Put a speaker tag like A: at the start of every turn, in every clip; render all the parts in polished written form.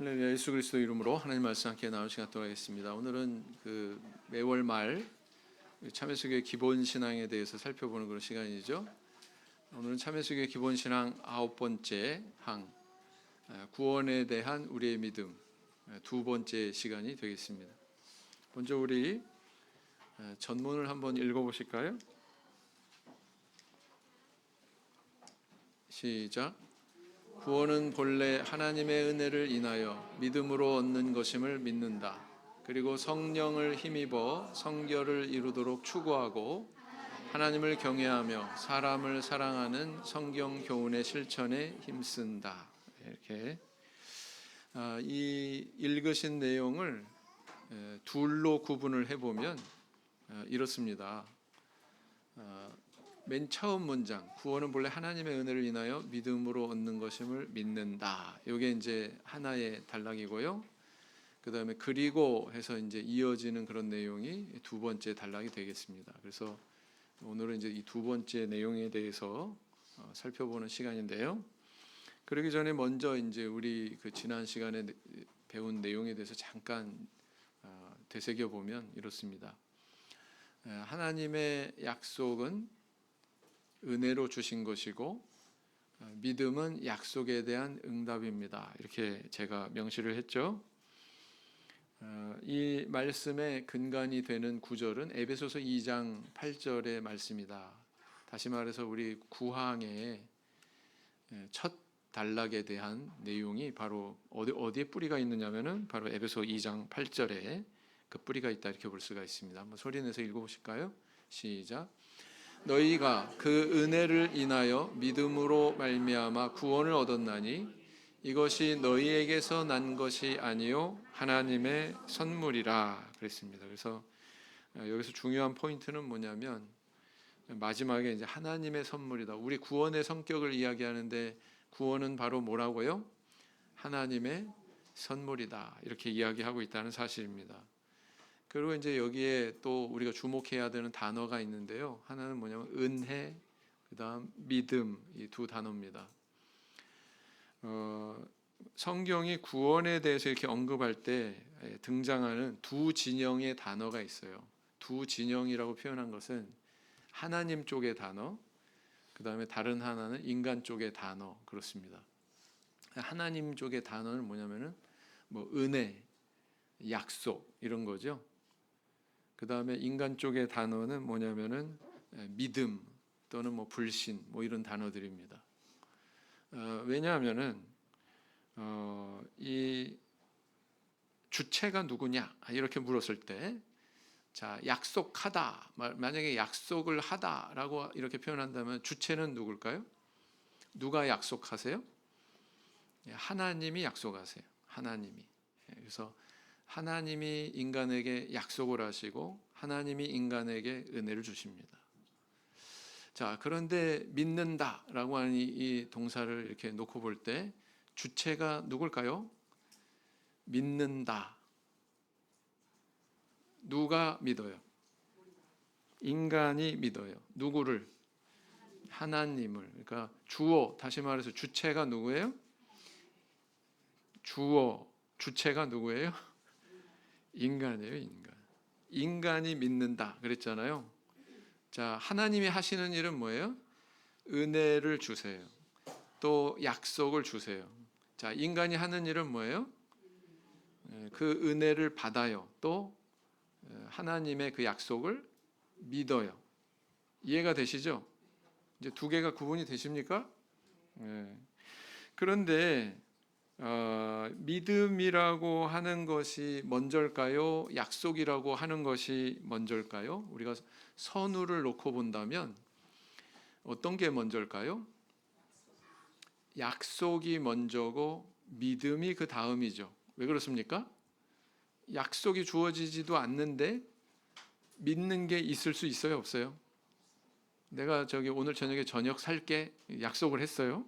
A: 할렐루야. 예수 그리스도 이름으로 하나님 말씀 함께 나눌 시간 갖도록 하겠습니다. 오늘은 그 매월 말 참여수교의 기본 신앙에 대해서 살펴보는 그런 시간이죠. 오늘은 참여수교의 기본 신앙 9번째 항, 구원에 대한 우리의 믿음, 두 번째 시간이 되겠습니다. 먼저 우리 전문을 한번 읽어보실까요? 시작. 구원은 본래 하나님의 은혜를 인하여 믿음으로 얻는 것임을 믿는다. 그리고 성령을 힘입어 성결을 이루도록 추구하고 하나님을 경외하며 사람을 사랑하는 성경 교훈의 실천에 힘쓴다. 이렇게 이 읽으신 내용을 둘로 구분을 해보면 이렇습니다. 맨 처음 문장, 구원은 본래 하나님의 은혜를 인하여 믿음으로 얻는 것임을 믿는다. 이게 이제 하나의 단락이고요. 그 다음에 그리고 해서 이제 이어지는 그런 내용이 두 번째 단락이 되겠습니다. 그래서 오늘은 이제 이 두 번째 내용에 대해서 살펴보는 시간인데요. 그러기 전에 먼저 이제 우리 그 지난 시간에 배운 내용에 대해서 잠깐 되새겨 보면 이렇습니다. 하나님의 약속은 은혜로 주신 것이고 믿음은 약속에 대한 응답입니다. 이렇게 제가 명시를 했죠. 이 말씀의 근간이 되는 구절은 에베소서 2장 8절의 말씀이다. 다시 말해서 우리 구항의 첫 단락에 대한 내용이 바로 어디에 뿌리가 있느냐면은 바로 에베소 2장 8절에 그 뿌리가 있다 이렇게 볼 수가 있습니다. 한번 소리 내서 읽어보실까요? 시작. 너희가 그 은혜를 인하여 믿음으로 말미암아 구원을 얻었나니 이것이 너희에게서 난 것이 아니요 하나님의 선물이라 그랬습니다. 그래서 여기서 중요한 포인트는 뭐냐면 마지막에 이제 하나님의 선물이다. 우리 구원의 성격을 이야기하는데 구원은 바로 뭐라고요? 하나님의 선물이다. 이렇게 이야기하고 있다는 사실입니다. 그리고 이제 여기에 또 우리가 주목해야 되는 단어가 있는데요. 하나는 뭐냐면 은혜, 그다음 믿음, 이 두 단어입니다. 성경이 구원에 대해서 이렇게 언급할 때 등장하는 두 진영의 단어가 있어요. 두 진영이라고 표현한 것은 하나님 쪽의 단어, 그다음에 다른 하나는 인간 쪽의 단어 그렇습니다. 하나님 쪽의 단어는 뭐냐면은 뭐 은혜, 약속 이런 거죠. 그 다음에 인간 쪽의 단어는 뭐냐면은 믿음 또는 뭐 불신 뭐 이런 단어들입니다. 왜냐하면은 이 주체가 누구냐 이렇게 물었을 때, 자 약속하다 만약에 약속을 하다라고 이렇게 표현한다면 주체는 누굴까요? 누가 약속하세요? 하나님이 약속하세요. 하나님이. 그래서 하나님이 인간에게 약속을 하시고 하나님이 인간에게 은혜를 주십니다. 자, 그런데 믿는다라고 하는 이 동사를 이렇게 놓고 볼 때 주체가 누굴까요? 믿는다. 누가 믿어요? 인간이 믿어요. 누구를? 하나님을. 그러니까 주어, 다시 말해서 주체가 누구예요? 주어, 주체가 누구예요? 인간이에요, 인간. 인간이 믿는다 그랬잖아요. 자, 하나님이 하시는 일은 뭐예요? 은혜를 주세요. 또 약속을 주세요. 자, 인간이 하는 일은 뭐예요? 그 은혜를 받아요. 또 하나님의 그 약속을 믿어요. 이해가 되시죠? 이제 두 개가 구분이 되십니까? 그런데 믿음이라고 하는 것이 먼저일까요? 약속이라고 하는 것이 먼저일까요? 우리가 선우를 놓고 본다면 어떤 게 먼저일까요? 약속이 먼저고 믿음이 그 다음이죠. 왜 그렇습니까? 약속이 주어지지도 않는데 믿는 게 있을 수 있어요, 없어요? 내가 오늘 저녁에 저녁 살게 약속을 했어요.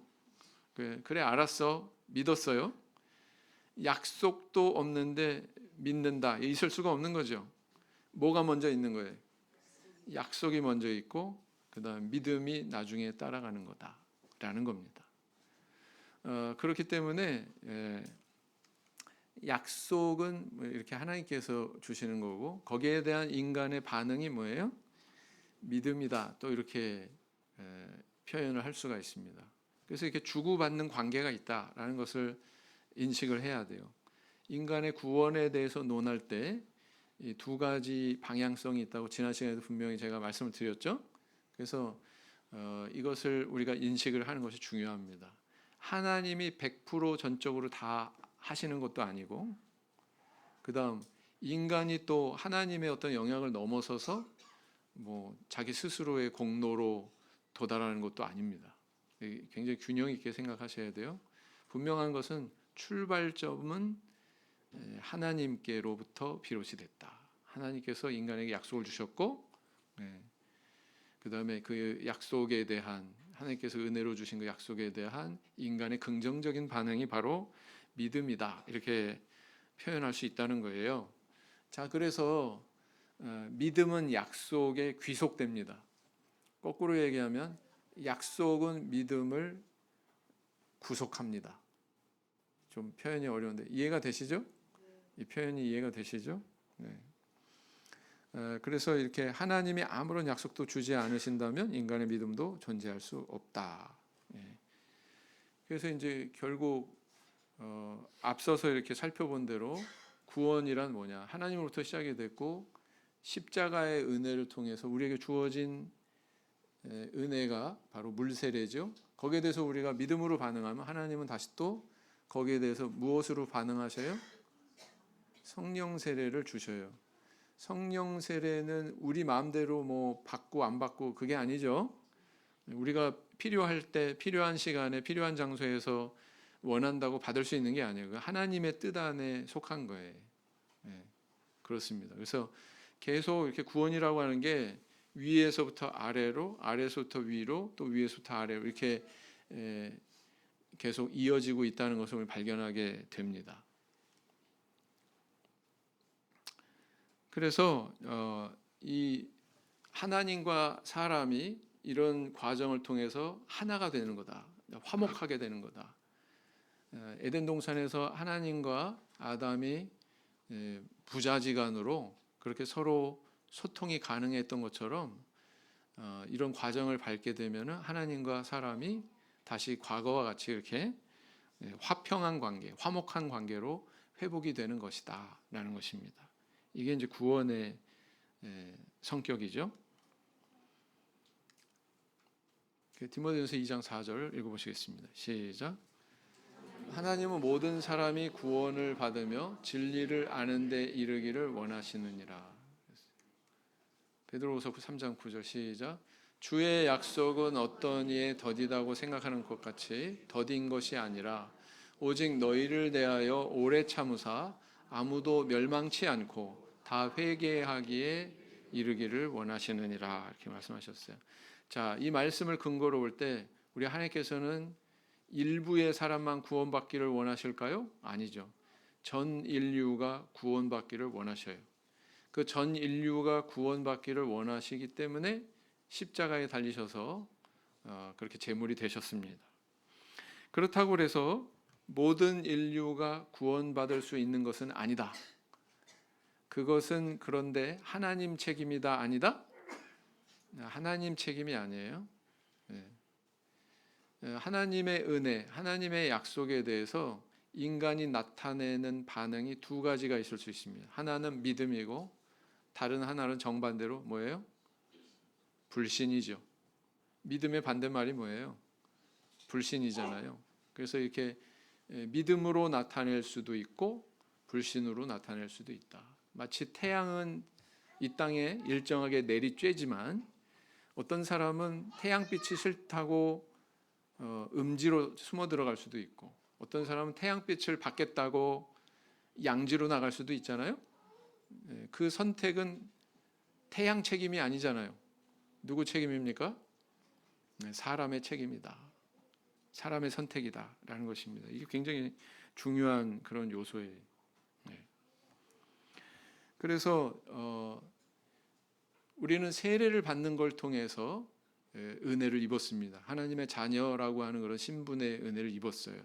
A: 그래 알았어. 믿었어요. 약속도 없는데 믿는다. 있을 수가 없는 거죠. 뭐가 먼저 있는 거예요? 약속이 먼저 있고 그다음 믿음이 나중에 따라가는 거다라는 겁니다. 그렇기 때문에 약속은 뭐 이렇게 하나님께서 주시는 거고 거기에 대한 인간의 반응이 뭐예요? 믿음이다. 또 이렇게 표현을 할 수가 있습니다. 그래서 이렇게 주고받는 관계가 있다라는 것을 인식을 해야 돼요. 인간의 구원에 대해서 논할 때 이 두 가지 방향성이 있다고 지난 시간에도 분명히 제가 말씀을 드렸죠. 그래서 이것을 우리가 인식을 하는 것이 중요합니다. 하나님이 100% 전적으로 다 하시는 것도 아니고, 그다음 인간이 또 하나님의 어떤 영향을 넘어서서 뭐 자기 스스로의 공로로 도달하는 것도 아닙니다. 굉장히 균형 있게 생각하셔야 돼요. 분명한 것은 출발점은 하나님께로부터 비롯이 됐다. 하나님께서 인간에게 약속을 주셨고, 그 다음에 그 약속에 대한 하나님께서 은혜로 주신 그 약속에 대한 인간의 긍정적인 반응이 바로 믿음이다. 이렇게 표현할 수 있다는 거예요. 자, 그래서 믿음은 약속에 귀속됩니다. 거꾸로 얘기하면 약속은 믿음을 구속합니다. 좀 표현이 어려운데 이해가 되시죠? 이 표현이 이해가 되시죠? 네. 그래서 이렇게 하나님이 아무런 약속도 주지 않으신다면 인간의 믿음도 존재할 수 없다. 그래서 이제 결국 앞서서 이렇게 살펴본 대로 구원이란 뭐냐? 하나님으로부터 시작이 됐고 십자가의 은혜를 통해서 우리에게 주어진 은혜가 바로 물세례죠. 거기에 대해서 우리가 믿음으로 반응하면 하나님은 다시 또 거기에 대해서 무엇으로 반응하셔요? 성령 세례를 주셔요. 성령 세례는 우리 마음대로 뭐 받고 안 받고 그게 아니죠. 우리가 필요할 때 필요한 시간에 필요한 장소에서 원한다고 받을 수 있는 게 아니에요. 하나님의 뜻 안에 속한 거예요. 그렇습니다. 그래서 계속 이렇게 구원이라고 하는 게 위에서부터 아래로, 아래에서부터 위로, 또 위에서부터 아래로 이렇게 계속 이어지고 있다는 것을 발견하게 됩니다. 그래서 이 하나님과 사람이 이런 과정을 통해서 하나가 되는 거다. 화목하게 되는 거다. 에덴 동산에서 하나님과 아담이 부자지간으로 그렇게 서로 소통이 가능했던 것처럼 이런 과정을 밟게 되면 하나님과 사람이 다시 과거와 같이 이렇게 화평한 관계, 화목한 관계로 회복이 되는 것이다 라는 것입니다. 이게 이제 구원의 성격이죠. 디모데전서 2장 4절 읽어보시겠습니다. 시작. 하나님은 모든 사람이 구원을 받으며 진리를 아는 데 이르기를 원하시느니라. 베드로후서 3장 9절 시작. 주의 약속은 어떤 이에 더디다고 생각하는 것 같이 더딘 것이 아니라 오직 너희를 대하여 오래 참으사 아무도 멸망치 않고 다 회개하기에 이르기를 원하시느니라. 이렇게 말씀하셨어요. 자, 이 말씀을 근거로 볼 때 우리 하나님께서는 일부의 사람만 구원받기를 원하실까요? 아니죠. 전 인류가 구원받기를 원하셔요. 그 전 인류가 구원받기를 원하시기 때문에 십자가에 달리셔서 그렇게 제물이 되셨습니다. 그렇다고 해서 모든 인류가 구원받을 수 있는 것은 아니다. 그것은 그런데 하나님 책임이다 아니다? 하나님 책임이 아니에요. 하나님의 은혜, 하나님의 약속에 대해서 인간이 나타내는 반응이 두 가지가 있을 수 있습니다. 하나는 믿음이고 다른 하나는 정반대로 뭐예요? 불신이죠. 믿음의 반대말이 뭐예요? 불신이잖아요. 그래서 이렇게 믿음으로 나타낼 수도 있고 불신으로 나타낼 수도 있다. 마치 태양은 이 땅에 일정하게 내리쬐지만 어떤 사람은 태양빛이 싫다고 음지로 숨어 들어갈 수도 있고 어떤 사람은 태양빛을 받겠다고 양지로 나갈 수도 있잖아요. 그 선택은 태양 책임이 아니잖아요. 누구 책임입니까? 사람의 책임이다. 사람의 선택이다라는 것입니다. 이게 굉장히 중요한 그런 요소예요. 그래서 우리는 세례를 받는 걸 통해서 은혜를 입었습니다. 하나님의 자녀라고 하는 그런 신분의 은혜를 입었어요.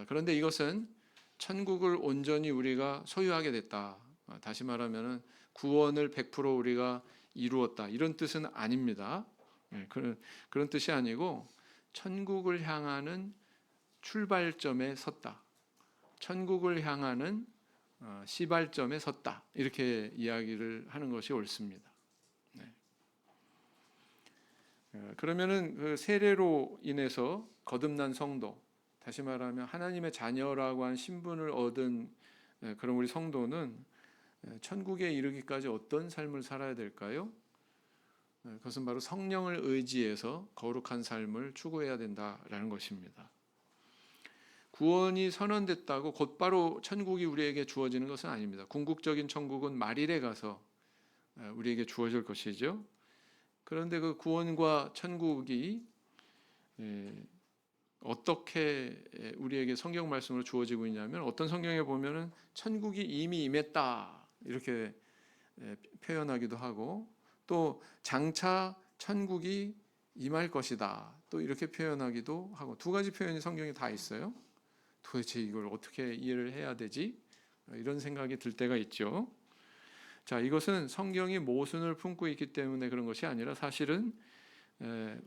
A: 그런데 이것은 천국을 온전히 우리가 소유하게 됐다. 다시 말하면 구원을 100% 우리가 이루었다. 이런 뜻은 아닙니다. 그런 뜻이 아니고 천국을 향하는 출발점에 섰다. 천국을 향하는 시발점에 섰다. 이렇게 이야기를 하는 것이 옳습니다. 그러면은 그 세례로 인해서 거듭난 성도, 다시 말하면 하나님의 자녀라고 한 신분을 얻은 그런 우리 성도는 천국에 이르기까지 어떤 삶을 살아야 될까요? 그것은 바로 성령을 의지해서 거룩한 삶을 추구해야 된다라는 것입니다. 구원이 선언됐다고 곧바로 천국이 우리에게 주어지는 것은 아닙니다. 궁극적인 천국은 말일에 가서 우리에게 주어질 것이죠. 그런데 그 구원과 천국이 어떻게 우리에게 성경 말씀으로 주어지고 있냐면, 어떤 성경에 보면은 천국이 이미 임했다 이렇게 표현하기도 하고, 또 장차 천국이 임할 것이다 또 이렇게 표현하기도 하고, 두 가지 표현이 성경에 다 있어요. 도대체 이걸 어떻게 이해를 해야 되지? 이런 생각이 들 때가 있죠. 자, 이것은 성경이 모순을 품고 있기 때문에 그런 것이 아니라, 사실은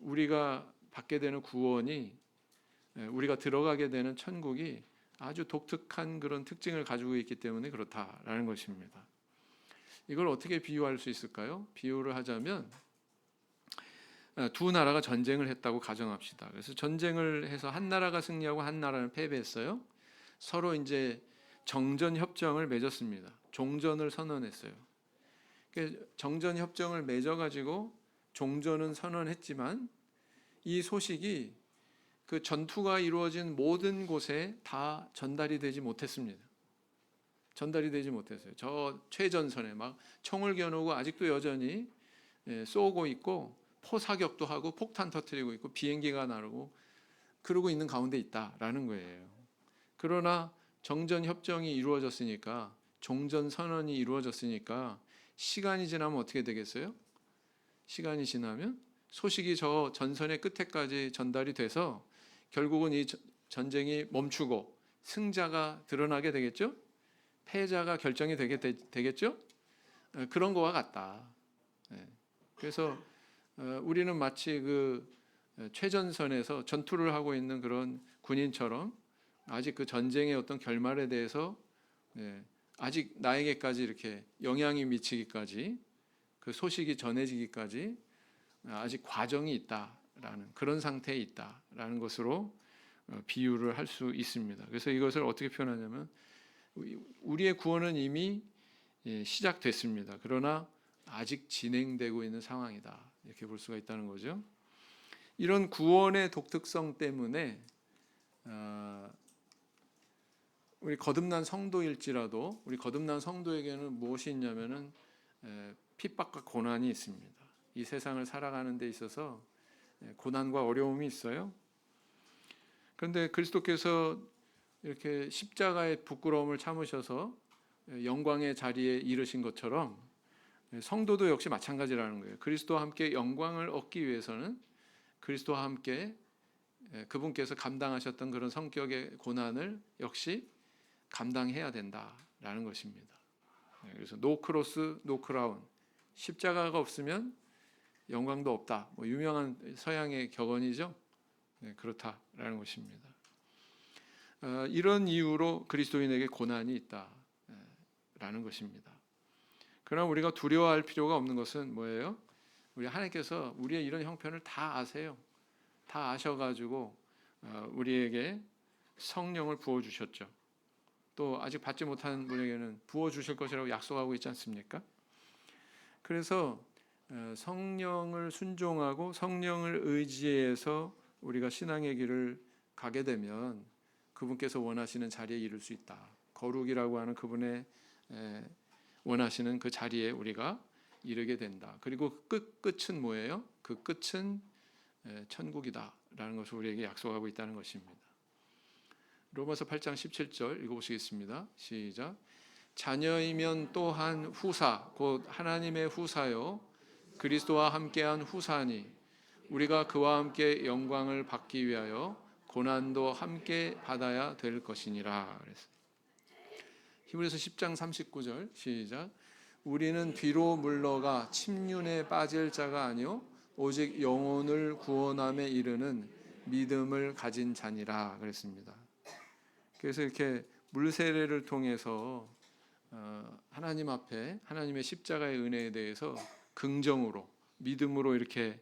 A: 우리가 받게 되는 구원이, 우리가 들어가게 되는 천국이 아주 독특한 그런 특징을 가지고 있기 때문에 그렇다라는 것입니다. 이걸 어떻게 비유할 수 있을까요? 비유를 하자면, 두 나라가 전쟁을 했다고 가정합시다. 그래서 전쟁을 해서 한 나라가 승리하고 한 나라는 패배했어요. 서로 이제 정전 협정을 맺었습니다. 종전을 선언했어요. 정전 협정을 맺어가지고 종전은 선언했지만 이 소식이 그 전투가 이루어진 모든 곳에 다 전달이 되지 못했습니다. 전달이 되지 못했어요. 저 최전선에 막 총을 겨누고 아직도 여전히 쏘고 있고, 포사격도 하고 폭탄 터뜨리고 있고 비행기가 나르고 그러고 있는 가운데 있다라는 거예요. 그러나 정전 협정이 이루어졌으니까, 종전 선언이 이루어졌으니까 시간이 지나면 어떻게 되겠어요? 시간이 지나면 소식이 저 전선의 끝에까지 전달이 돼서 결국은 이 전쟁이 멈추고 승자가 드러나게 되겠죠? 패자가 결정이 되겠죠? 그런 거와 같다. 그래서 우리는 마치 그 최전선에서 전투를 하고 있는 그런 군인처럼 아직 그 전쟁의 어떤 결말에 대해서 아직 나에게까지 이렇게 영향이 미치기까지, 그 소식이 전해지기까지 아직 과정이 있다라는 그런 상태에 있다라는 것으로 비유를 할 수 있습니다. 그래서 이것을 어떻게 표현하냐면, 우리의 구원은 이미 시작됐습니다. 그러나 아직 진행되고 있는 상황이다, 이렇게 볼 수가 있다는 거죠. 이런 구원의 독특성 때문에 우리 거듭난 성도일지라도 우리 거듭난 성도에게는 무엇이 있냐면은 핍박과 고난이 있습니다. 이 세상을 살아가는 데 있어서 고난과 어려움이 있어요. 그런데 그리스도께서 이렇게 십자가의 부끄러움을 참으셔서 영광의 자리에 이르신 것처럼 성도도 역시 마찬가지라는 거예요. 그리스도와 함께 영광을 얻기 위해서는 그리스도와 함께 그분께서 감당하셨던 그런 성격의 고난을 역시 감당해야 된다라는 것입니다. 그래서 노 크로스 노 크라운, 십자가가 없으면 영광도 없다, 유명한 서양의 격언이죠. 그렇다라는 것입니다. 이런 이유로 그리스도인에게 고난이 있다라는 것입니다. 그러나 우리가 두려워할 필요가 없는 것은 뭐예요? 우리 하나님께서 우리의 이런 형편을 다 아세요. 다 아셔가지고 우리에게 성령을 부어주셨죠. 또 아직 받지 못한 분에게는 부어주실 것이라고 약속하고 있지 않습니까? 그래서 성령을 순종하고 성령을 의지해서 우리가 신앙의 길을 가게 되면 그분께서 원하시는 자리에 이를 수 있다. 거룩이라고 하는 그분의 원하시는 그 자리에 우리가 이르게 된다. 그리고 끝은 뭐예요? 그 끝은 천국이다라는 것을 우리에게 약속하고 있다는 것입니다. 로마서 8장 17절 읽어보시겠습니다. 시작. 자녀이면 또한 후사, 곧 하나님의 후사요 그리스도와 함께한 후사니 우리가 그와 함께 영광을 받기 위하여 고난도 함께 받아야 될 것이니라. 그랬어요. 히브리서 10장 39절 시작. 우리는 뒤로 물러가 침륜에 빠질 자가 아니요 오직 영혼을 구원함에 이르는 믿음을 가진 자니라 그랬습니다. 그래서 이렇게 물세례를 통해서 하나님 앞에 하나님의 십자가의 은혜에 대해서 긍정으로 믿음으로 이렇게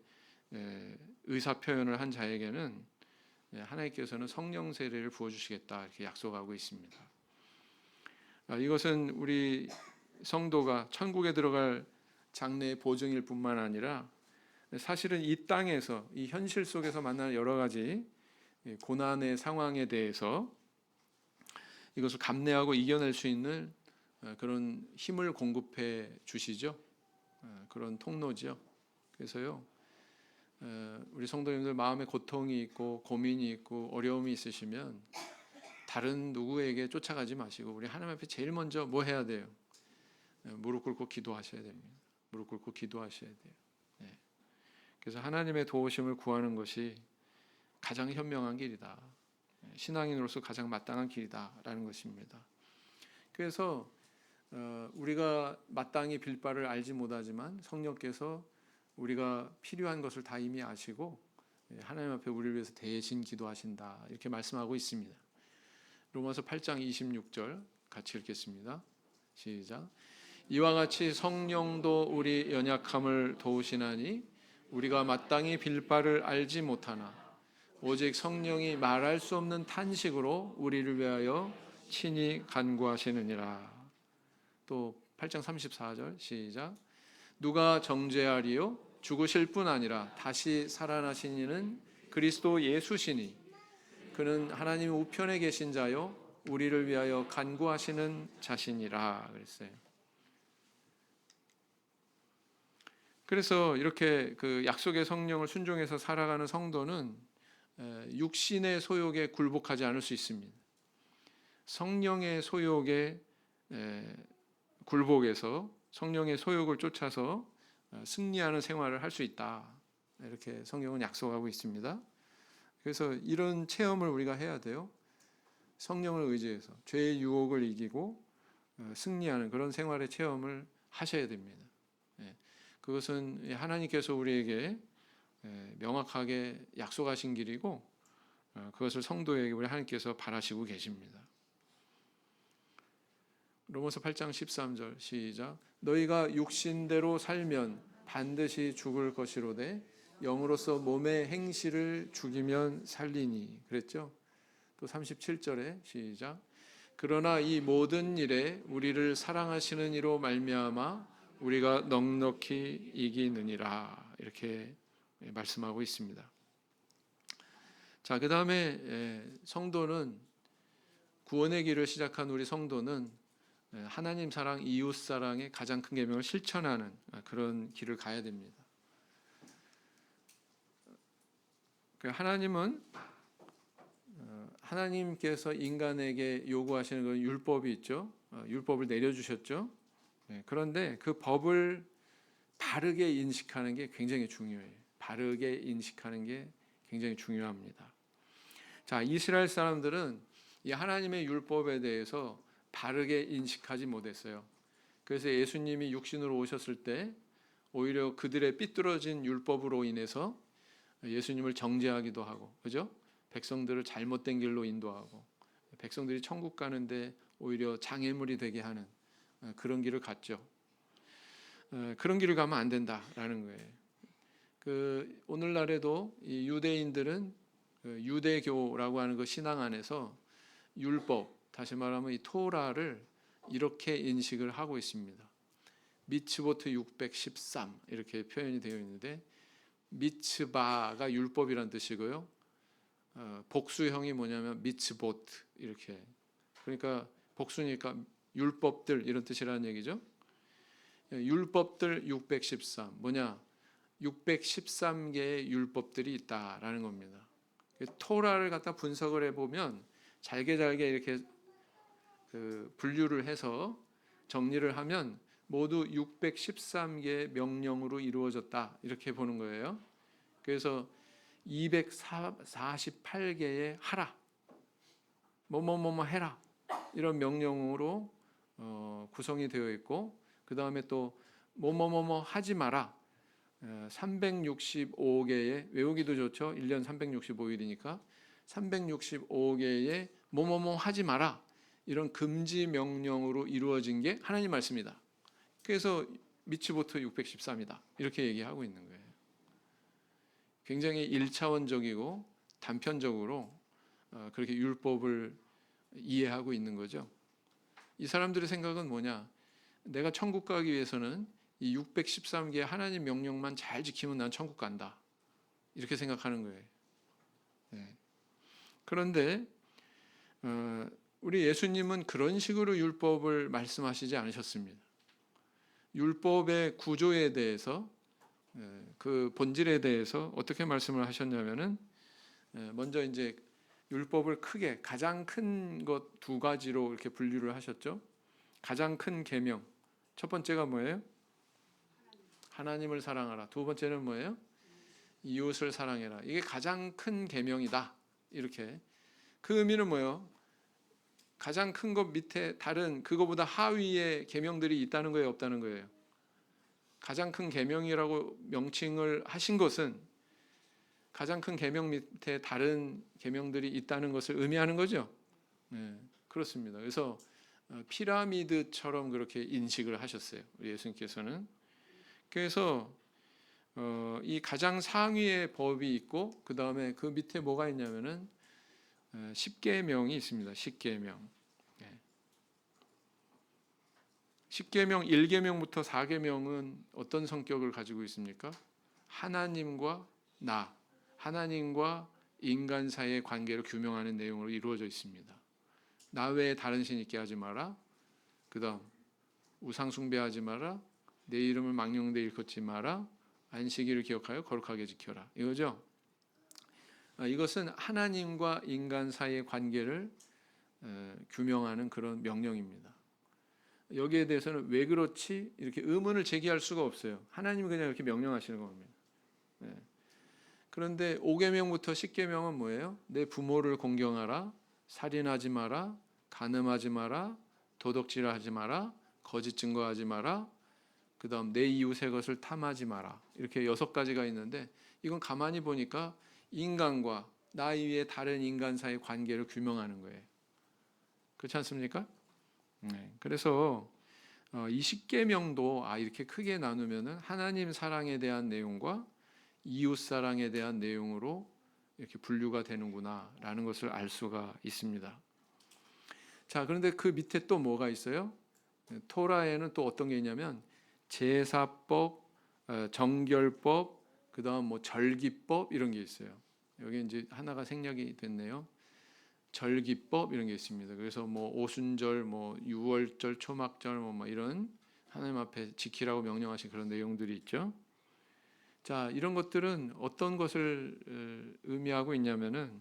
A: 의사 표현을 한 자에게는 하나님께서는 성령 세례를 부어 주시겠다 이렇게 약속하고 있습니다. 이것은 우리 성도가 천국에 들어갈 장래의 보증일 뿐만 아니라 사실은 이 땅에서 이 현실 속에서 만나는 여러 가지 고난의 상황에 대해서 이것을 감내하고 이겨낼 수 있는 그런 힘을 공급해 주시죠. 그런 통로죠. 그래서요, 우리 성도님들 마음에 고통이 있고 고민이 있고 어려움이 있으시면 다른 누구에게 쫓아가지 마시고 우리 하나님 앞에 제일 먼저 뭐 해야 돼요? 무릎 꿇고 기도하셔야 됩니다. 무릎 꿇고 기도하셔야 돼요. 그래서 하나님의 도우심을 구하는 것이 가장 현명한 길이다. 신앙인으로서 가장 마땅한 길이다라는 것입니다. 그래서 우리가 마땅히 빌 바를 알지 못하지만 성령께서 우리가 필요한 것을 다 이미 아시고 하나님 앞에 우리를 위해서 대신 기도하신다 이렇게 말씀하고 있습니다. 로마서 8장 26절 같이 읽겠습니다. 시작. 이와 같이 성령도 우리 연약함을 도우시나니 우리가 마땅히 빌 바를 알지 못하나 오직 성령이 말할 수 없는 탄식으로 우리를 위하여 친히 간구하시느니라. 또 8장 34절 시작. 누가 정죄하리요? 죽으실 뿐 아니라 다시 살아나신 이는 그리스도 예수시니 그는 하나님 우편에 계신 자요 우리를 위하여 간구하시는 자신이라 그랬어요. 그래서 이렇게 그 약속의 성령을 순종해서 살아가는 성도는 육신의 소욕에 굴복하지 않을 수 있습니다. 성령의 소욕에 굴복해서 성령의 소욕을 쫓아서 승리하는 생활을 할 수 있다. 이렇게 성경은 약속하고 있습니다. 그래서 이런 체험을 우리가 해야 돼요. 성령을 의지해서 죄의 유혹을 이기고 승리하는 그런 생활의 체험을 하셔야 됩니다. 그것은 하나님께서 우리에게 명확하게 약속하신 길이고 그것을 성도에게 우리 하나님께서 바라시고 계십니다. 로마서 8장 13절 시작. 너희가 육신대로 살면 반드시 죽을 것이로되 영으로서 몸의 행실을 죽이면 살리니 그랬죠. 또 37절에 시작. 그러나 이 모든 일에 우리를 사랑하시는 이로 말미암아 우리가 넉넉히 이기느니라 이렇게 말씀하고 있습니다. 자, 그다음에 성도는 구원의 길을 시작한 우리 성도는 하나님 사랑, 이웃 사랑의 가장 큰 계명을 실천하는 그런 길을 가야 됩니다. 하나님은 하나님께서 인간에게 요구하시는 그 율법이 있죠. 율법을 내려주셨죠. 그런데 그 법을 바르게 인식하는 게 굉장히 중요해요. 바르게 인식하는 게 굉장히 중요합니다. 자, 이스라엘 사람들은 이 하나님의 율법에 대해서 바르게 인식하지 못했어요. 그래서 예수님이 육신으로 오셨을 때 오히려 그들의 삐뚤어진 율법으로 인해서 예수님을 정죄하기도 하고, 그죠? 백성들을 잘못된 길로 인도하고, 백성들이 천국 가는데 오히려 장애물이 되게 하는 그런 길을 갔죠. 그런 길을 가면 안 된다라는 거예요. 오늘날에도 이 유대인들은 유대교라고 하는 그 신앙 안에서 율법, 다시 말하면 이 토라를 이렇게 인식을 하고 있습니다. 미츠보트 613 이렇게 표현이 되어 있는데 미츠바가 율법이란 뜻이고요. 복수형이 뭐냐면 미츠보트 이렇게. 그러니까 복수니까 율법들 이런 뜻이라는 얘기죠. 율법들 613 뭐냐? 613개의 율법들이 있다라는 겁니다. 토라를 갖다 분석을 해보면 잘게 이렇게 분류를 해서 정리를 하면 모두 613개의 명령으로 이루어졌다 이렇게 보는 거예요. 그래서 248개의 하라, 뭐뭐뭐뭐 해라 이런 명령으로 구성이 되어 있고, 그 다음에 또 뭐뭐뭐뭐 하지 마라. 365개의, 외우기도 좋죠. 1년 365일이니까 365개의 뭐뭐뭐 하지 마라, 이런 금지 명령으로 이루어진 게 하나님 말씀이다. 그래서 미츠보트 613이다, 이렇게 얘기하고 있는 거예요. 굉장히 1차원적이고 단편적으로 그렇게 율법을 이해하고 있는 거죠. 이 사람들의 생각은 뭐냐? 내가 천국 가기 위해서는 이 613개의 하나님 명령만 잘 지키면 난 천국 간다, 이렇게 생각하는 거예요. 네. 그런데 우리 예수님은 그런 식으로 율법을 말씀하시지 않으셨습니다. 율법의 구조에 대해서, 그 본질에 대해서 어떻게 말씀을 하셨냐면은, 먼저 이제 율법을 크게 가장 큰 것 두 가지로 이렇게 분류를 하셨죠. 가장 큰 계명, 첫 번째가 뭐예요? 하나님을 사랑하라. 두 번째는 뭐예요? 이웃을 사랑해라. 이게 가장 큰 계명이다, 이렇게. 그 의미는 뭐예요? 가장 큰 것 밑에 다른 그거보다 하위의 계명들이 있다는 거예요, 없다는 거예요? 가장 큰 계명이라고 명칭을 하신 것은 가장 큰 계명 밑에 다른 계명들이 있다는 것을 의미하는 거죠. 네, 그렇습니다. 그래서 피라미드처럼 그렇게 인식을 하셨어요, 우리 예수님께서는. 그래서 이 가장 상위의 법이 있고, 그 다음에 그 밑에 뭐가 있냐면은 10계명이 있습니다. 10계명. 10계명 1계명부터 4계명은 어떤 성격을 가지고 있습니까? 하나님과 하나님과 인간 사이의 관계를 규명하는 내용으로 이루어져 있습니다. 나 외에 다른 신 있게 하지 마라. 그 다음 우상 숭배하지 마라. 내 이름을 망령되이 일컫지 마라. 안식일을 기억하여 거룩하게 지켜라, 이거죠. 이것은 하나님과 인간 사이의 관계를 규명하는 그런 명령입니다. 여기에 대해서는 왜 그렇지? 이렇게 의문을 제기할 수가 없어요. 하나님이 그냥 이렇게 명령하시는 겁니다. 네. 그런데 5계명부터 10계명은 뭐예요? 내 부모를 공경하라, 살인하지 마라, 간음하지 마라, 도덕질하지 마라, 거짓 증거하지 마라, 그 다음 내 이웃의 것을 탐하지 마라, 이렇게 6가지가 있는데, 이건 가만히 보니까 인간과 나 이외의 다른 인간 사이의 관계를 규명하는 거예요. 그렇지 않습니까? 네. 그래서 이 10계명도 이렇게 크게 나누면은 하나님 사랑에 대한 내용과 이웃 사랑에 대한 내용으로 이렇게 분류가 되는구나라는 것을 알 수가 있습니다. 자, 그런데 그 밑에 또 뭐가 있어요? 토라에는 또 어떤 게 있냐면 제사법, 정결법, 그다음 뭐 절기법, 이런 게 있어요. 여기 이제 하나가 생략이 됐네요. 절기법, 이런 게 있습니다. 그래서 뭐 오순절, 뭐 유월절, 초막절, 뭐 이런 하나님 앞에 지키라고 명령하신 그런 내용들이 있죠. 자, 이런 것들은 어떤 것을 의미하고 있냐면은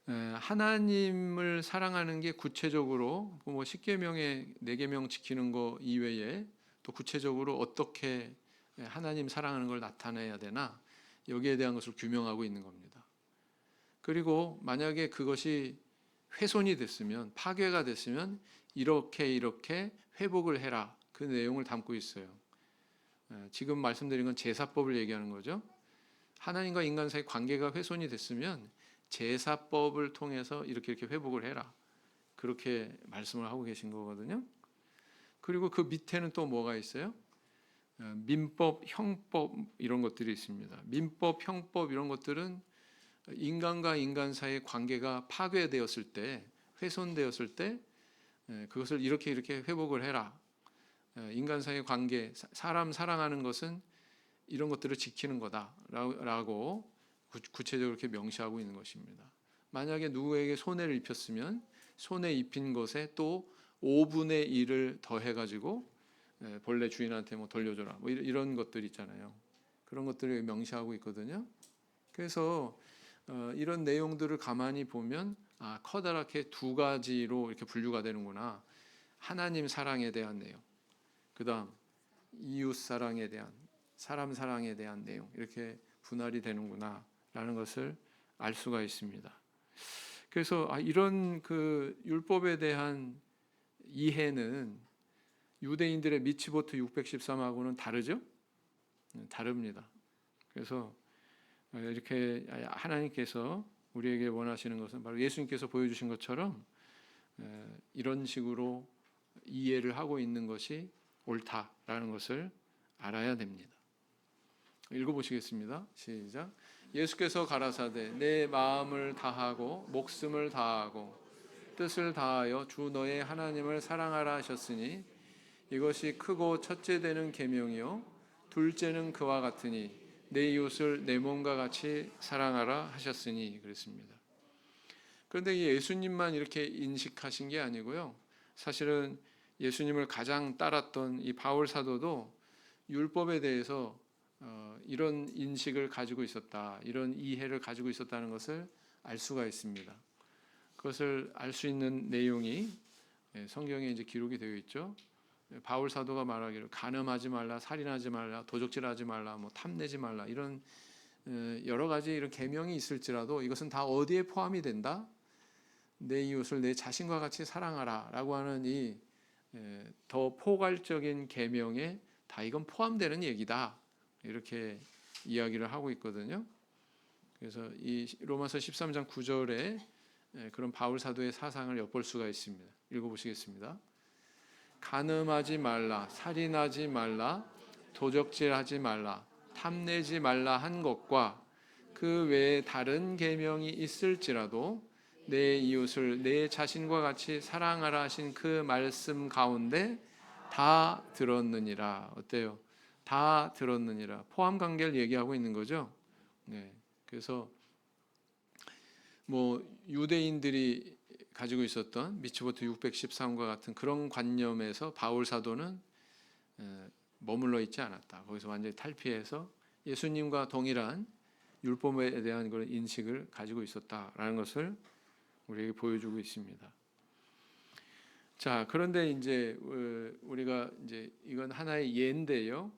A: 하나님을 사랑하는 게 구체적으로 뭐 10계명에 4계명 지키는 거 이외에 또 구체적으로 어떻게 하나님 사랑하는 걸 나타내야 되나, 여기에 대한 것을 규명하고 있는 겁니다. 그리고 만약에 그것이 훼손이 됐으면, 파괴가 됐으면 이렇게 회복을 해라, 그 내용을 담고 있어요. 지금 말씀드린 건 제사법을 얘기하는 거죠. 하나님과 인간 사이 관계가 훼손이 됐으면 제사법을 통해서 이렇게 회복을 해라, 그렇게 말씀을 하고 계신 거거든요. 그리고 그 밑에는 또 뭐가 있어요? 민법, 형법, 이런 것들이 있습니다. 민법, 형법, 이런 것들은 인간과 인간 사이의 관계가 파괴되었을 때, 훼손되었을 때 그것을 이렇게 회복을 해라. 인간 사이의 관계, 사람 사랑하는 것은 이런 것들을 지키는 거다라고 구체적으로 이렇게 명시하고 있는 것입니다. 만약에 누구에게 손해를 입혔으면 손해 입힌 것에 또 5분의 1을 더해가지고 본래 주인한테 뭐 돌려줘라, 뭐 이런 것들 있잖아요. 그런 것들을 명시하고 있거든요. 그래서 이런 내용들을 가만히 보면 커다랗게 두 가지로 이렇게 분류가 되는구나. 하나님 사랑에 대한 내용, 그다음 이웃 사랑에 대한, 사람 사랑에 대한 내용, 이렇게 분할이 되는구나라는 것을 알 수가 있습니다. 그래서 이런 그 율법에 대한 이해는 유대인들의 미츠보트 613하고는 다르죠? 다릅니다. 그래서 이렇게 하나님께서 우리에게 원하시는 것은 바로 예수님께서 보여주신 것처럼 이런 식으로 이해를 하고 있는 것이 옳다라는 것을 알아야 됩니다. 읽어보시겠습니다. 시작. 예수께서 가라사대 내 마음을 다하고 목숨을 다하고 뜻을 다하여 주 너의 하나님을 사랑하라 하셨으니 이것이 크고 첫째 되는 계명이요 둘째는 그와 같으니 내 이웃을 내 몸과 같이 사랑하라 하셨으니 그랬습니다. 그런데 예수님만 이렇게 인식하신 게 아니고요. 사실은 예수님을 가장 따랐던 이 바울 사도도 율법에 대해서 이런 인식을 가지고 있었다, 이런 이해를 가지고 있었다는 것을 알 수가 있습니다. 그것을 알 수 있는 내용이 성경에 이제 기록이 되어 있죠. 바울 사도가 말하기를 간음하지 말라, 살인하지 말라, 도적질하지 말라, 뭐 탐내지 말라 이런 여러 가지 이런 계명이 있을지라도 이것은 다 어디에 포함이 된다? 내 이웃을 내 자신과 같이 사랑하라라고 하는 이 더 포괄적인 계명에 다 이건 포함되는 얘기다. 이렇게 이야기를 하고 있거든요. 그래서 이 로마서 13장 9절에 그런 바울 사도의 사상을 엿볼 수가 있습니다. 읽어보시겠습니다. 간음하지 말라, 살인하지 말라, 도적질하지 말라, 탐내지 말라 한 것과 그 외에 다른 계명이 있을지라도 내 이웃을 내 자신과 같이 사랑하라 하신 그 말씀 가운데 다 들었느니라. 어때요? 다 들었느니라. 포함 관계를 얘기하고 있는 거죠. 네. 그래서 뭐 유대인들이 가지고 있었던 미츠보트 613과 같은 그런 관념에서 바울 사도는 머물러 있지 않았다. 거기서 완전히 탈피해서 예수님과 동일한 율법에 대한 그런 인식을 가지고 있었다라는 것을 우리에게 보여주고 있습니다. 자, 그런데 이제 우리가 이제 이건 하나의 예인데요.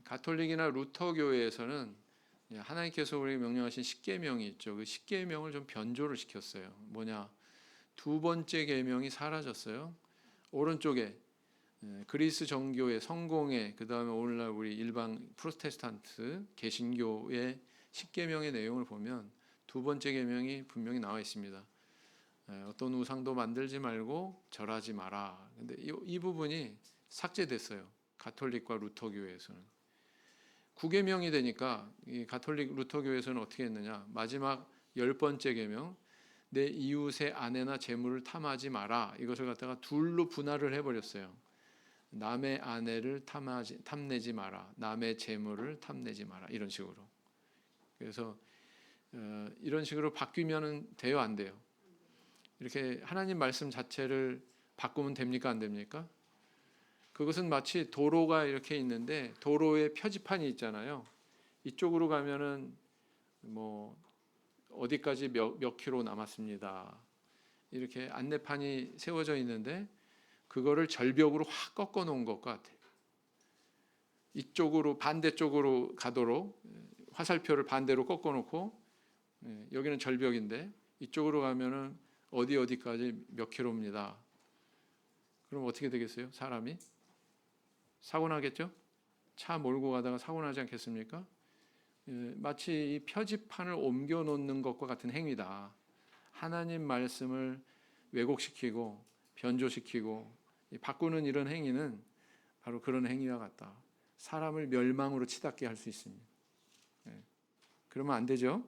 A: 가톨릭이나 루터 교회에서는 하나님께서 우리에게 명령하신 십계명이 있죠. 그 십계명을 좀 변조를 시켰어요. 뭐냐? 두 번째 계명이 사라졌어요. 오른쪽에 그리스 정교의 성공회, 그다음에 오늘날 우리 일반 프로테스탄트 개신교의 십계명의 내용을 보면 두 번째 계명이 분명히 나와 있습니다. 어떤 우상도 만들지 말고 절하지 마라. 근데 이 부분이 삭제됐어요. 가톨릭과 루터 교회에서는. 9계명이 되니까 이 가톨릭 루터 교회에서는 어떻게 했느냐? 마지막 10번째 계명, 내 이웃의 아내나 재물을 탐하지 마라. 이것을 갖다가 둘로 분할을 해버렸어요. 남의 아내를 탐내지 마라. 남의 재물을 탐내지 마라. 이런 식으로. 그래서 이런 식으로 바뀌면 돼요, 안 돼요? 이렇게 하나님 말씀 자체를 바꾸면 됩니까, 안 됩니까? 그것은 마치 도로가 이렇게 있는데 도로에 표지판이 있잖아요. 이쪽으로 가면은 뭐 어디까지 몇 킬로 남았습니다. 이렇게 안내판이 세워져 있는데 그거를 절벽으로 확 꺾어 놓은 것 같아요. 이쪽으로 반대쪽으로 가도록 화살표를 반대로 꺾어 놓고 여기는 절벽인데 이쪽으로 가면은 어디까지 몇 킬로입니다. 그럼 어떻게 되겠어요? 사람이 사고 나겠죠? 차 몰고 가다가 사고 나지 않겠습니까? 마치 이 표지판을 옮겨 놓는 것과 같은 행위다. 하나님 말씀을 왜곡시키고 변조시키고 바꾸는 이런 행위는 바로 그런 행위와 같다. 사람을 멸망으로 치닫게 할 수 있습니다. 그러면 안 되죠?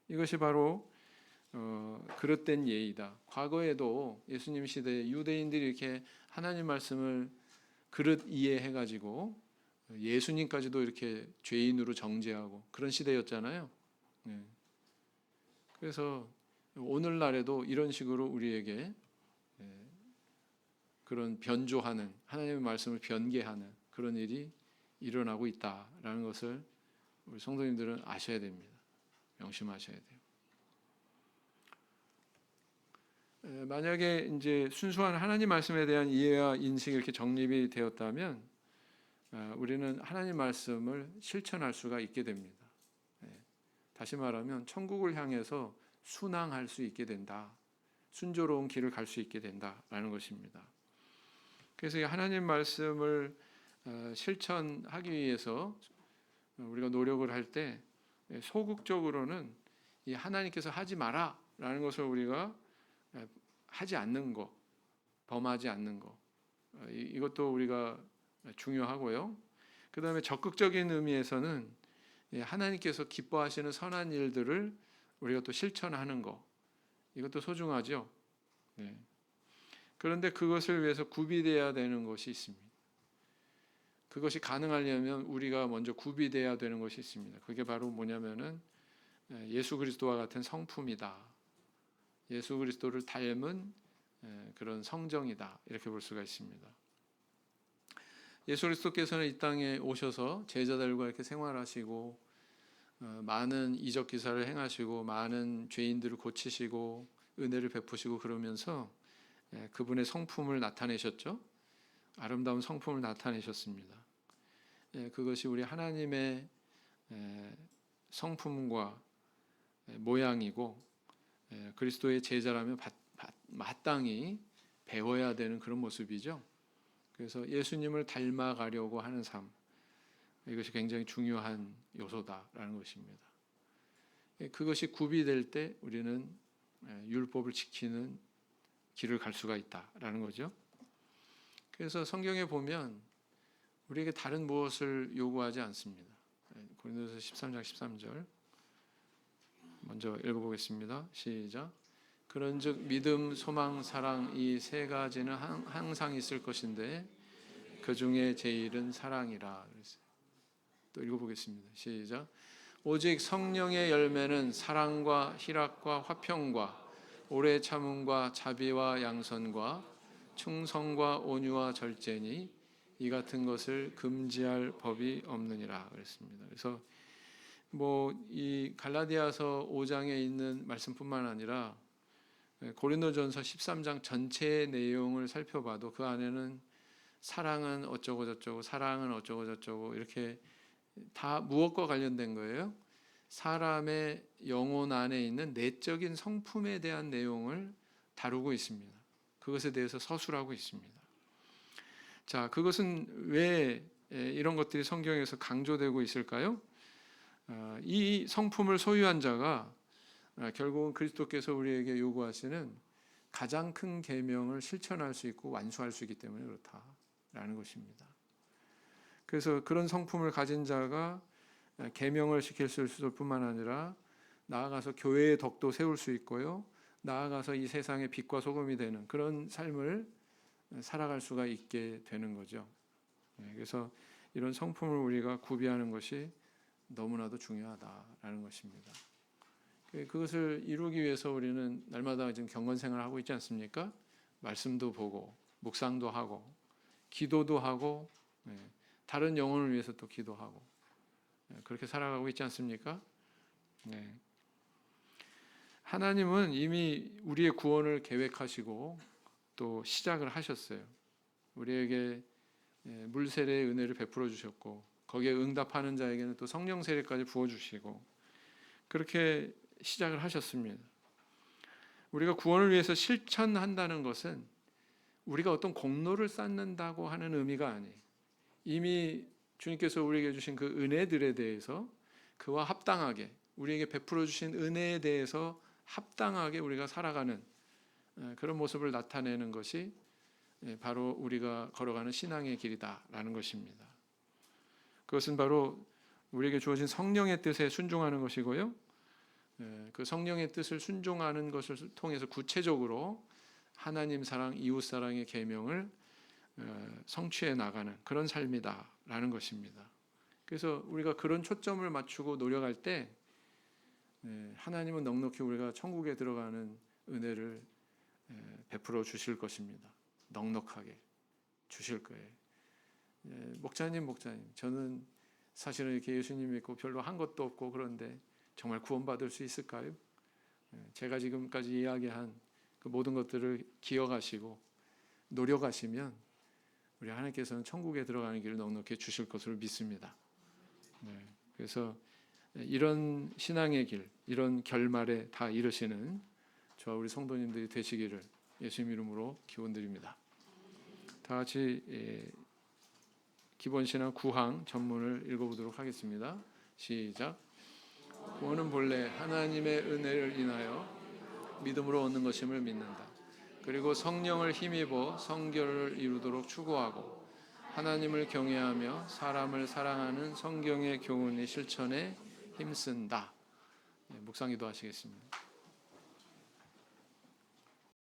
A: 이것이 바로 그릇된 예의다. 과거에도 예수님 시대에 유대인들이 이렇게 하나님 말씀을 그릇 이해해가지고 예수님까지도 이렇게 죄인으로 정죄하고 그런 시대였잖아요. 그래서 오늘날에도 이런 식으로 우리에게 그런 변조하는 하나님의 말씀을 변개하는 그런 일이 일어나고 있다라는 것을 우리 성도님들은 아셔야 됩니다. 명심하셔야 돼요. 만약에 이제 순수한 하나님 말씀에 대한 이해와 인식이 이렇게 정립이 되었다면 우리는 하나님 말씀을 실천할 수가 있게 됩니다. 다시 말하면 천국을 향해서 순항할 수 있게 된다. 순조로운 길을 갈 수 있게 된다라는 것입니다. 그래서 이 하나님 말씀을 실천하기 위해서 우리가 노력을 할 때 소극적으로는 이 하나님께서 하지 마라라는 것을 우리가 하지 않는 것, 범하지 않는 것, 이것도 우리가 중요하고요. 그 다음에 적극적인 의미에서는 하나님께서 기뻐하시는 선한 일들을 우리가 또 실천하는 것, 이것도 소중하죠. 네. 그런데 그것을 위해서 구비되어야 되는 것이 있습니다. 그것이 가능하려면 우리가 먼저 구비되어야 되는 것이 있습니다. 그게 바로 뭐냐면은 예수 그리스도와 같은 성품이다. 예수 그리스도를 닮은 그런 성정이다. 이렇게 볼 수가 있습니다. 예수 그리스도께서는 이 땅에 오셔서 제자들과 이렇게 생활하시고 많은 이적 기사를 행하시고 많은 죄인들을 고치시고 은혜를 베푸시고 그러면서 그분의 성품을 나타내셨죠. 아름다운 성품을 나타내셨습니다. 그것이 우리 하나님의 성품과 모양이고 그리스도의 제자라면 마땅히 배워야 되는 그런 모습이죠. 그래서 예수님을 닮아가려고 하는 삶, 이것이 굉장히 중요한 요소다라는 것입니다. 그것이 구비될 때 우리는 율법을 지키는 길을 갈 수가 있다라는 거죠. 그래서 성경에 보면 우리에게 다른 무엇을 요구하지 않습니다. 고린도서 13장 13절 먼저 읽어보겠습니다. 시작. 그런즉 믿음, 소망, 사랑 이 세 가지는 항상 있을 것인데 그 중에 제일은 사랑이라. 또 읽어보겠습니다. 시작. 오직 성령의 열매는 사랑과 희락과 화평과 오래 참음과 자비와 양선과 충성과 온유와 절제니 이 같은 것을 금지할 법이 없느니라 그랬습니다. 그래서 이 갈라디아서 5장에 있는 말씀뿐만 아니라 고린도전서 13장 전체의 내용을 살펴봐도 그 안에는 사랑은 어쩌고 저쩌고 사랑은 어쩌고 저쩌고 이렇게 다 무엇과 관련된 거예요? 사람의 영혼 안에 있는 내적인 성품에 대한 내용을 다루고 있습니다. 그것에 대해서 서술하고 있습니다. 자, 그것은 왜 이런 것들이 성경에서 강조되고 있을까요? 이 성품을 소유한 자가 결국은 그리스도께서 우리에게 요구하시는 가장 큰 계명을 실천할 수 있고 완수할 수 있기 때문에 그렇다라는 것입니다. 그래서 그런 성품을 가진 자가 계명을 지킬 수 있을 뿐만 아니라 나아가서 교회의 덕도 세울 수 있고요. 나아가서 이 세상의 빛과 소금이 되는 그런 삶을 살아갈 수가 있게 되는 거죠. 그래서 이런 성품을 우리가 구비하는 것이 너무나도 중요하다라는 것입니다. 그것을 이루기 위해서 우리는 날마다 지금 경건 생활을 하고 있지 않습니까? 말씀도 보고 묵상도 하고 기도도 하고 다른 영혼을 위해서 또 기도하고 그렇게 살아가고 있지 않습니까? 하나님은 이미 우리의 구원을 계획하시고 또 시작을 하셨어요. 우리에게 물 세례의 은혜를 베풀어 주셨고 거기에 응답하는 자에게는 또 성령 세례까지 부어 주시고 그렇게 시작을 하셨습니다. 우리가 구원을 위해서 실천한다는 것은 우리가 어떤 공로를 쌓는다고 하는 의미가 아니에요. 이미 주님께서 우리에게 주신 그 은혜들에 대해서 그와 합당하게 우리에게 베풀어 주신 은혜에 대해서 합당하게 우리가 살아가는 그런 모습을 나타내는 것이 바로 우리가 걸어가는 신앙의 길이다라는 것입니다. 그것은 바로 우리에게 주어진 성령의 뜻에 순종하는 것이고요. 그 성령의 뜻을 순종하는 것을 통해서 구체적으로 하나님 사랑, 이웃 사랑의 계명을 성취해 나가는 그런 삶이다라는 것입니다. 그래서 우리가 그런 초점을 맞추고 노력할 때 하나님은 넉넉히 우리가 천국에 들어가는 은혜를 베풀어 주실 것입니다. 넉넉하게 주실 거예요. 목사님, 저는 사실은 이렇게 예수님 믿고 별로 한 것도 없고 그런데 정말 구원받을 수 있을까요? 제가 지금까지 이야기한 그 모든 것들을 기억하시고 노력하시면 우리 하나님께서는 천국에 들어가는 길을 넉넉히 주실 것을 믿습니다. 그래서 이런 신앙의 길, 이런 결말에 다 이르시는 저와 우리 성도님들이 되시기를 예수님 이름으로 기원드립니다. 다 같이 기본신앙 9항 전문을 읽어보도록 하겠습니다. 시작. 구원은 본래 하나님의 은혜를 인하여 믿음으로 얻는 것임을 믿는다. 그리고 성령을 힘입어 성결을 이루도록 추구하고 하나님을 경외하며 사람을 사랑하는 성경의 교훈의 실천에 힘쓴다. 묵상 기도하시겠습니다.